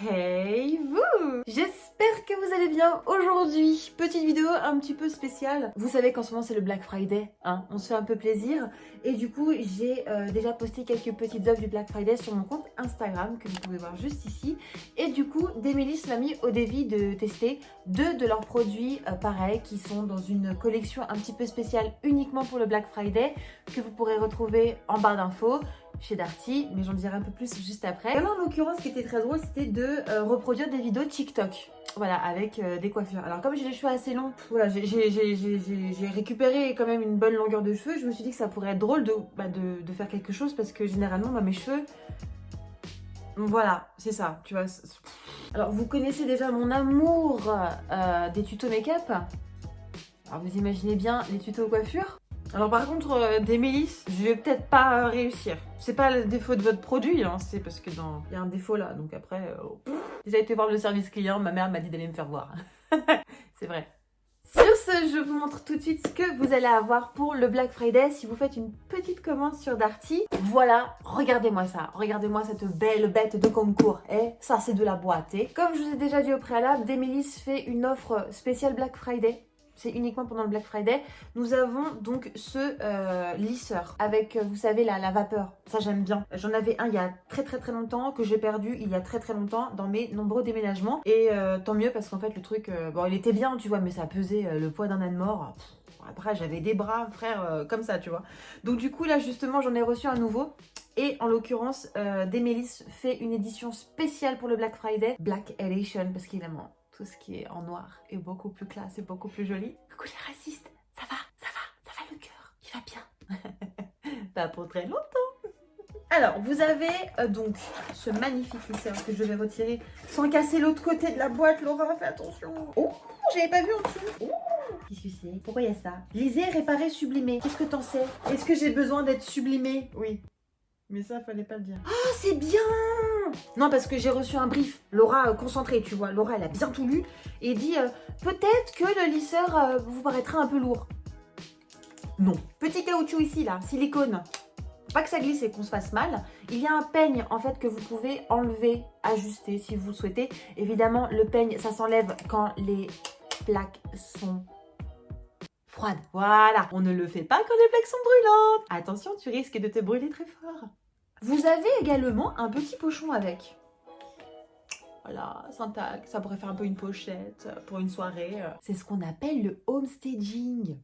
Hey vous! J'espère que vous allez bien aujourd'hui. Petite vidéo un petit peu spéciale. Vous savez qu'en ce moment c'est le Black Friday, hein, on se fait un peu plaisir. Et du coup j'ai déjà posté quelques petites offres du Black Friday sur mon compte Instagram que vous pouvez voir juste ici. Et du coup Demélis m'a mis au défi de tester deux de leurs produits pareils qui sont dans une collection un petit peu spéciale uniquement pour le Black Friday que vous pourrez retrouver en barre d'infos chez Darty, mais j'en dirai un peu plus juste après. Et là, en l'occurrence, ce qui était très drôle, c'était de reproduire des vidéos TikTok. Voilà, avec des coiffures. Alors comme j'ai les cheveux assez longs, voilà, j'ai récupéré quand même une bonne longueur de cheveux. Je me suis dit que ça pourrait être drôle de faire quelque chose parce que généralement, mes cheveux... Voilà, c'est ça, tu vois. Alors vous connaissez déjà mon amour des tutos make-up. Alors vous imaginez bien les tutos coiffure. Alors par contre, des mélisses, je vais peut-être pas réussir. C'est pas le défaut de votre produit, hein, c'est parce que il y a un défaut là. Donc après, j'ai été voir le service client, ma mère m'a dit d'aller me faire voir. C'est vrai. Sur ce, je vous montre tout de suite ce que vous allez avoir pour le Black Friday si vous faites une petite commande sur Darty. Voilà, regardez-moi ça. Regardez-moi cette belle bête de concours. Et ça, c'est de la boîte. Et comme je vous ai déjà dit au préalable, Demélis fait une offre spéciale Black Friday. C'est uniquement pendant le Black Friday. Nous avons donc ce lisseur avec, vous savez, la vapeur. Ça, j'aime bien. J'en avais un il y a très longtemps que j'ai perdu il y a très longtemps dans mes nombreux déménagements. Et tant mieux parce qu'en fait, le truc, bon, il était bien, tu vois, mais ça pesait le poids d'un âne mort. Après, j'avais des bras, frère, comme ça, tu vois. Donc du coup, là, justement, j'en ai reçu un nouveau. Et en l'occurrence, Demélis fait une édition spéciale pour le Black Friday. Black Edition, parce qu'évidemment, tout ce qui est en noir est beaucoup plus classe et beaucoup plus joli. Coucou les racistes, ça va le cœur, il va bien. Pas pour très longtemps. Alors, vous avez donc ce magnifique lisseur que je vais retirer sans casser l'autre côté de la boîte. Laura, fais attention. Oh, j'avais pas vu en dessous. Oh, qu'est-ce que c'est? Pourquoi il y a ça? Lisez, réparer, sublimer. Qu'est-ce que t'en sais? Est-ce que j'ai besoin d'être sublimée? Oui. Mais ça, fallait pas le dire. Oh, c'est bien! Non, parce que j'ai reçu un brief. Laura, concentrée, tu vois. Laura, elle a bien tout lu. Et dit, peut-être que le lisseur vous paraîtra un peu lourd. Non. Petit caoutchouc ici, là. Silicone. Faut pas que ça glisse et qu'on se fasse mal. Il y a un peigne, en fait, que vous pouvez enlever, ajuster, si vous le souhaitez. Évidemment, le peigne, ça s'enlève quand les plaques sont froides. Voilà. On ne le fait pas quand les plaques sont brûlantes. Attention, tu risques de te brûler très fort. Vous avez également un petit pochon avec. Voilà, syntaxe, ça pourrait faire un peu une pochette pour une soirée. C'est ce qu'on appelle le homestaging.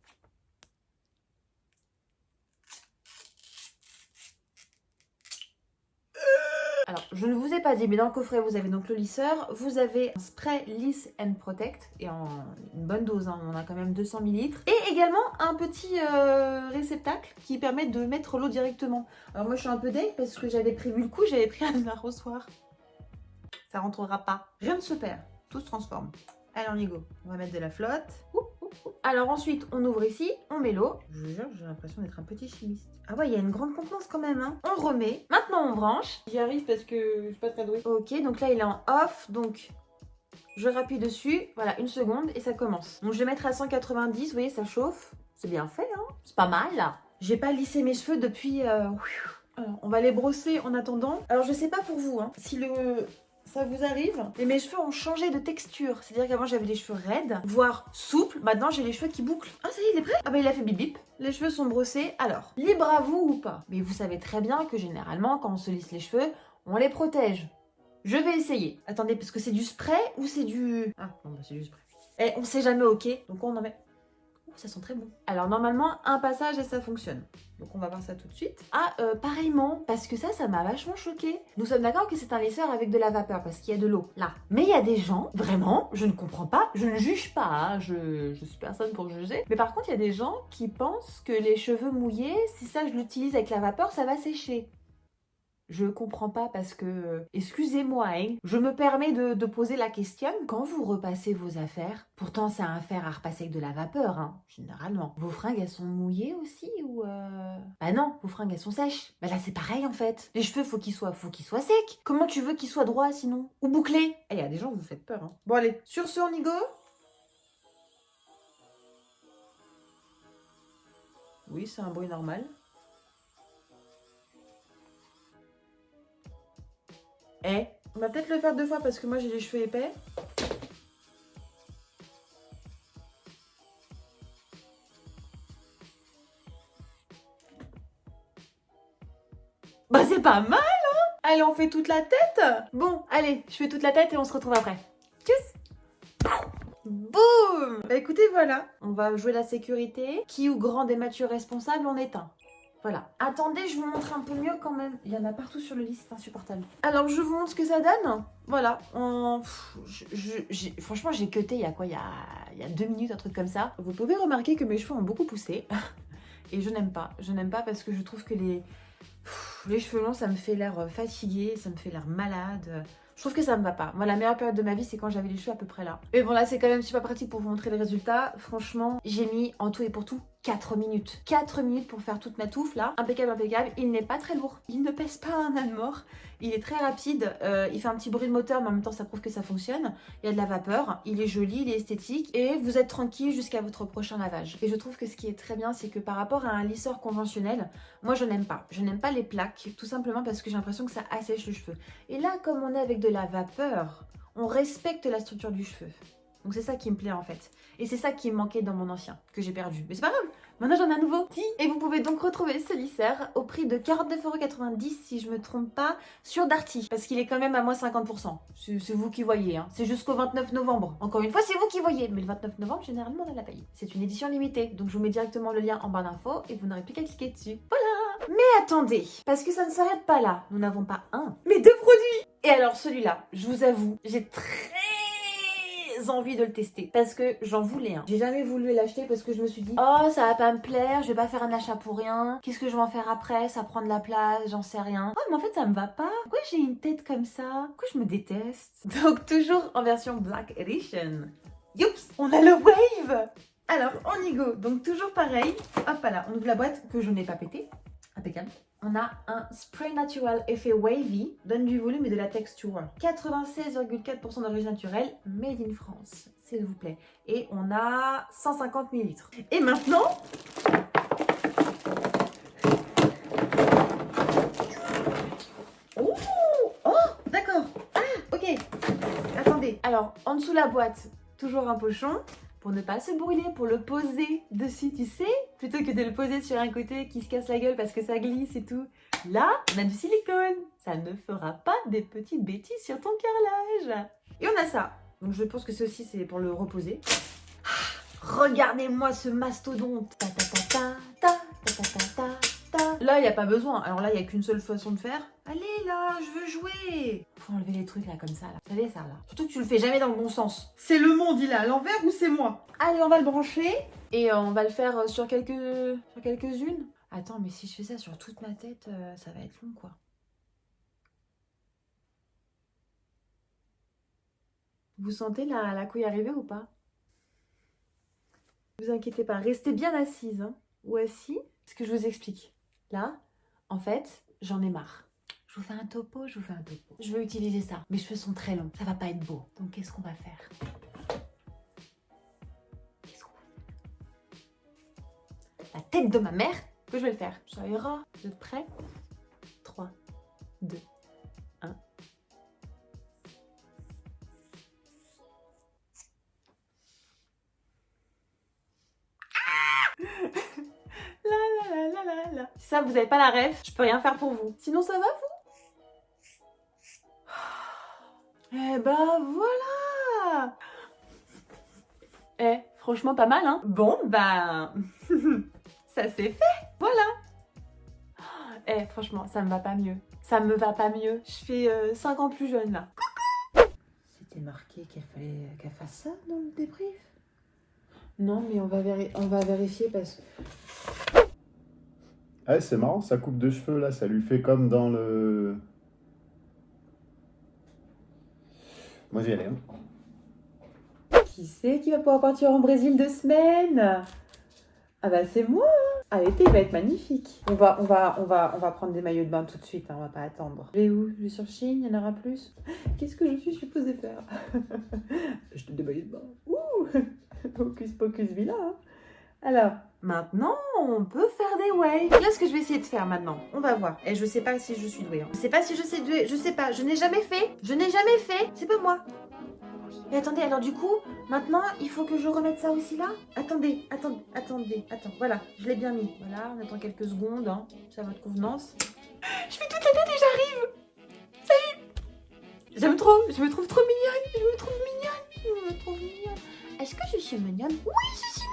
Alors, je ne vous ai pas dit, mais dans le coffret, vous avez donc le lisseur. Vous avez un spray Liss and Protect, et en une bonne dose, hein, on a quand même 200 ml. Et également un petit réceptacle qui permet de mettre l'eau directement. Alors moi, je suis un peu deg parce que j'avais prévu le coup, j'avais pris un arrosoir. Ça rentrera pas. Rien ne se perd, tout se transforme. Allez, on y go. On va mettre de la flotte. Alors ensuite, on ouvre ici, on met l'eau. Je vous jure, j'ai l'impression d'être un petit chimiste. Ah ouais, il y a une grande contenance quand même, hein. On remet. Maintenant, on branche. J'y arrive parce que je suis pas très douée. Ok, donc là, il est en off. Donc, je rappuie dessus. Voilà, une seconde et ça commence. Donc, je vais mettre à 190. Vous voyez, ça chauffe. C'est bien fait, hein. C'est pas mal, là. J'ai pas lissé mes cheveux depuis... Alors, on va les brosser en attendant. Alors, je sais pas pour vous, hein. Si ça vous arrive. Et mes cheveux ont changé de texture. C'est-à-dire qu'avant j'avais les cheveux raides, voire souples. Maintenant j'ai les cheveux qui bouclent. Ah ça y est, il est prêt? Ah bah il a fait bip bip. Les cheveux sont brossés. Alors, libre à vous ou pas. Mais vous savez très bien que généralement quand on se lisse les cheveux, on les protège. Je vais essayer. Attendez, parce que c'est du spray ou c'est du... Ah non, bah c'est du spray. Et on sait jamais ok. Donc on en met... Ça sent très bon. Alors normalement, un passage et ça fonctionne. Donc on va voir ça tout de suite. Ah, pareillement, parce que ça m'a vachement choqué. Nous sommes d'accord que c'est un lisseur avec de la vapeur, parce qu'il y a de l'eau, là. Mais il y a des gens, vraiment, je ne comprends pas, je ne juge pas, hein, je suis personne pour juger. Mais par contre, il y a des gens qui pensent que les cheveux mouillés, si ça je l'utilise avec la vapeur, ça va sécher. Je comprends pas parce que, excusez-moi, hein, je me permets de poser la question. Quand vous repassez vos affaires, pourtant c'est un fer à repasser avec de la vapeur, hein, généralement. Vos fringues, elles sont mouillées aussi ou Bah non, vos fringues, elles sont sèches. Bah là, c'est pareil en fait. Les cheveux, faut qu'ils soient secs. Comment tu veux qu'ils soient droits sinon? Ou bouclés? Eh, y a des gens, vous faites peur, hein. Bon allez, sur ce, on y go? Oui, c'est un bruit normal. Eh, On va peut-être le faire 2 fois parce que moi j'ai les cheveux épais. Bah c'est pas mal hein. Allez, on fait toute la tête. Bon, allez, je fais toute la tête et on se retrouve après. Tchuss. Boum. Bah écoutez, voilà. On va jouer la sécurité. Qui ou grand des matures responsables on est un. Voilà. Attendez, je vous montre un peu mieux quand même. Il y en a partout sur le lit, c'est insupportable. Alors, je vous montre ce que ça donne. Voilà. Franchement, j'ai cuté il y a quoi, il y a 2 minutes, un truc comme ça. Vous pouvez remarquer que mes cheveux ont beaucoup poussé. Et je n'aime pas. Je n'aime pas parce que je trouve que les cheveux longs, ça me fait l'air fatigué, ça me fait l'air malade. Je trouve que ça me va pas. Moi, la meilleure période de ma vie, c'est quand j'avais les cheveux à peu près là. Mais bon, là, c'est quand même super pratique pour vous montrer les résultats. Franchement, j'ai mis en tout et pour tout 4 minutes. 4 minutes pour faire toute ma touffe là. Impeccable, impeccable. Il n'est pas très lourd. Il ne pèse pas un âne mort. Il est très rapide. Il fait un petit bruit de moteur, mais en même temps, ça prouve que ça fonctionne. Il y a de la vapeur. Il est joli, il est esthétique. Et vous êtes tranquille jusqu'à votre prochain lavage. Et je trouve que ce qui est très bien, c'est que par rapport à un lisseur conventionnel, moi, je n'aime pas. Je n'aime pas les plaques. Tout simplement parce que j'ai l'impression que ça assèche le cheveu. Et là, comme on est avec de la vapeur, on respecte la structure du cheveu. Donc c'est ça qui me plaît en fait. Et c'est ça qui me manquait dans mon ancien, que j'ai perdu. Mais c'est pas grave, maintenant j'en ai un nouveau. Et vous pouvez donc retrouver ce lisseur au prix de 49,90 € si je me trompe pas, sur Darty. Parce qu'il est quand même à moins 50%. C'est vous qui voyez, hein. C'est jusqu'au 29 novembre. Encore une fois, c'est vous qui voyez. Mais le 29 novembre, généralement, on a la paye. C'est une édition limitée. Donc je vous mets directement le lien en barre d'infos et vous n'aurez plus qu'à cliquer dessus. Voilà. Mais attendez, parce que ça ne s'arrête pas là. Nous n'avons pas un, mais 2 produits. Et alors celui-là, je vous avoue, j'ai très envie de le tester parce que j'en voulais un. J'ai jamais voulu l'acheter parce que je me suis dit oh ça va pas me plaire, je vais pas faire un achat pour rien. Qu'est-ce que je vais en faire après? Ça prend de la place, j'en sais rien. Oh mais en fait ça me va pas. Pourquoi j'ai une tête comme ça? Pourquoi je me déteste? Donc toujours en version Black Edition. Youps, on a le Wave. Alors on y go. Donc toujours pareil. Hop là, on ouvre la boîte que je n'ai pas pété. Impeccable. On a un spray naturel effet wavy, donne du volume et de la texture. 96,4% d'origine naturelle, made in France, s'il vous plaît. Et on a 150 ml. Et maintenant... Oh, oh d'accord. Ah, ok. Attendez. Alors, en dessous de la boîte, toujours un pochon. Pour ne pas se brûler, pour le poser dessus, tu sais, plutôt que de le poser sur un côté qui se casse la gueule parce que ça glisse et tout. Là, on a du silicone. Ça ne fera pas des petites bêtises sur ton carrelage. Et on a ça. Donc je pense que ceci, c'est pour le reposer. Regardez-moi ce mastodonte. Ta ta ta ta ta ta ta ta ta. Là, il n'y a pas besoin. Alors là, il n'y a qu'une seule façon de faire. Allez là, je veux jouer. Faut enlever les trucs là comme ça. Là. Vous savez ça là. Surtout que tu le fais jamais dans le bon sens. C'est le monde, il est à l'envers ou c'est moi? Allez, on va le brancher. Et on va le faire sur quelques-unes. Attends, mais si je fais ça sur toute ma tête, ça va être long quoi. Vous sentez la couille arriver ou pas? Ne vous inquiétez pas, restez bien assise hein, ou assis. Ce que je vous explique. Là, en fait, j'en ai marre. Je vous fais un topo, je vous fais un topo. Je veux utiliser ça. Mes cheveux sont très longs, ça va pas être beau. Donc qu'est-ce qu'on va faire? Qu'est-ce qu'on va faire? La tête de ma mère que je vais le faire. Ça ira. Vous êtes prêts? 3, 2, 1. Là. Ça, vous n'avez pas la ref, je peux rien faire pour vous. Sinon, ça va, vous? Eh ben, voilà. Eh, franchement, pas mal, hein? Bon, ben... ça s'est fait, voilà. Eh, franchement, ça me va pas mieux. Ça me va pas mieux. Je fais 5 ans plus jeune, là. C'était marqué qu'il fallait qu'elle fasse ça dans le débrief? Non, mais on va vérifier parce que... Ah, c'est marrant, sa coupe de cheveux là, ça lui fait comme dans le... Moi j'y allais. Hein. Qui c'est qui va pouvoir partir en Brésil 2 semaines? Ah bah c'est moi hein. Ah, l'été il va être magnifique. On va prendre des maillots de bain tout de suite, hein, on va pas attendre. Je vais où? Je vais sur Chine, il y en aura plus. Qu'est-ce que je suis supposée faire? Acheter des maillots de bain. Ouh. Hocus pocus villa. Hein. Alors, maintenant, on peut faire des waves. Là, ce que je vais essayer de faire maintenant, on va voir. Et je sais pas si je suis douée. Je sais pas si je sais douée, je sais pas. Je n'ai jamais fait. C'est pas moi. Et attendez, alors du coup, maintenant, il faut que je remette ça aussi là. Attendez. Attends, voilà, je l'ai bien mis. Voilà, on attend quelques secondes, hein. C'est à votre convenance. Je fais toute la tête et j'arrive. Salut. J'aime trop, je me trouve trop mignonne. Est-ce que je suis mignonne? Oui, je suis mignonne.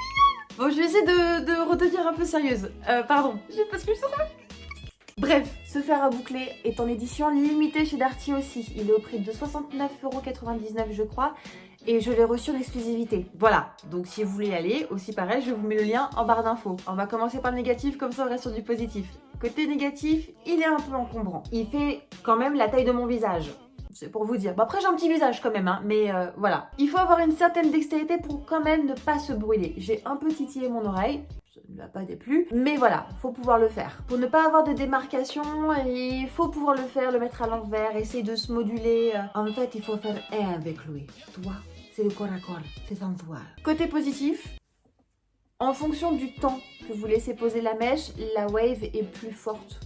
Bon, je vais essayer de redevenir un peu sérieuse. Pardon, parce que je sens ça. Bref, ce fer à boucler est en édition limitée chez Darty aussi. Il est au prix de 69,99 € je crois. Et je l'ai reçu en exclusivité. Voilà, donc si vous voulez y aller, aussi pareil, je vous mets le lien en barre d'infos. On va commencer par le négatif, comme ça on reste sur du positif. Côté négatif, il est un peu encombrant. Il fait quand même la taille de mon visage. C'est pour vous dire. Bon, après j'ai un petit visage quand même, hein, mais voilà. Il faut avoir une certaine dextérité pour quand même ne pas se brûler. J'ai un peu titillé mon oreille. Ça ne l'a pas déplu. Mais voilà, faut pouvoir le faire. Pour ne pas avoir de démarcation, il faut pouvoir le faire, le mettre à l'envers, essayer de se moduler. En fait, il faut faire un avec lui. Tu vois, c'est le corps à corps, c'est sensuel. Côté positif, en fonction du temps que vous laissez poser la mèche, la wave est plus forte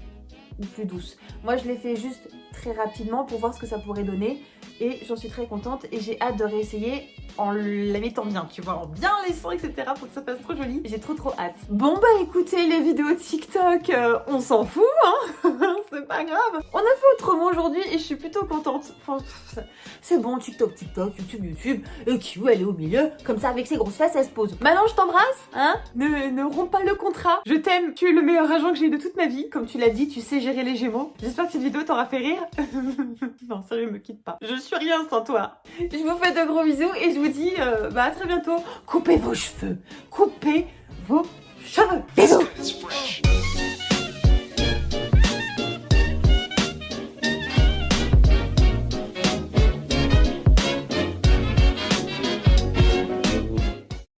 ou plus douce. Moi, je l'ai fait juste très rapidement pour voir ce que ça pourrait donner et j'en suis très contente et j'ai hâte de réessayer en la mettant bien, tu vois, en bien laissant, etc. pour que ça fasse trop joli. J'ai trop hâte. Bon bah écoutez, les vidéos TikTok, on s'en fout, hein. C'est pas grave. On a fait autrement aujourd'hui et je suis plutôt contente. Enfin, c'est bon, TikTok, YouTube, et Q, elle est au milieu, comme ça avec ses grosses fesses, elle se pose. Maintenant, je t'embrasse, hein. Ne romps pas le contrat. Je t'aime, tu es le meilleur agent que j'ai eu de toute ma vie. Comme tu l'as dit, tu sais gérer les Gémeaux. J'espère que cette vidéo t'aura fait rire. Non, sérieux, me quitte pas. Je suis rien sans toi. Je vous fais de gros bisous et je vous dis à très bientôt. Coupez vos cheveux. Bisous.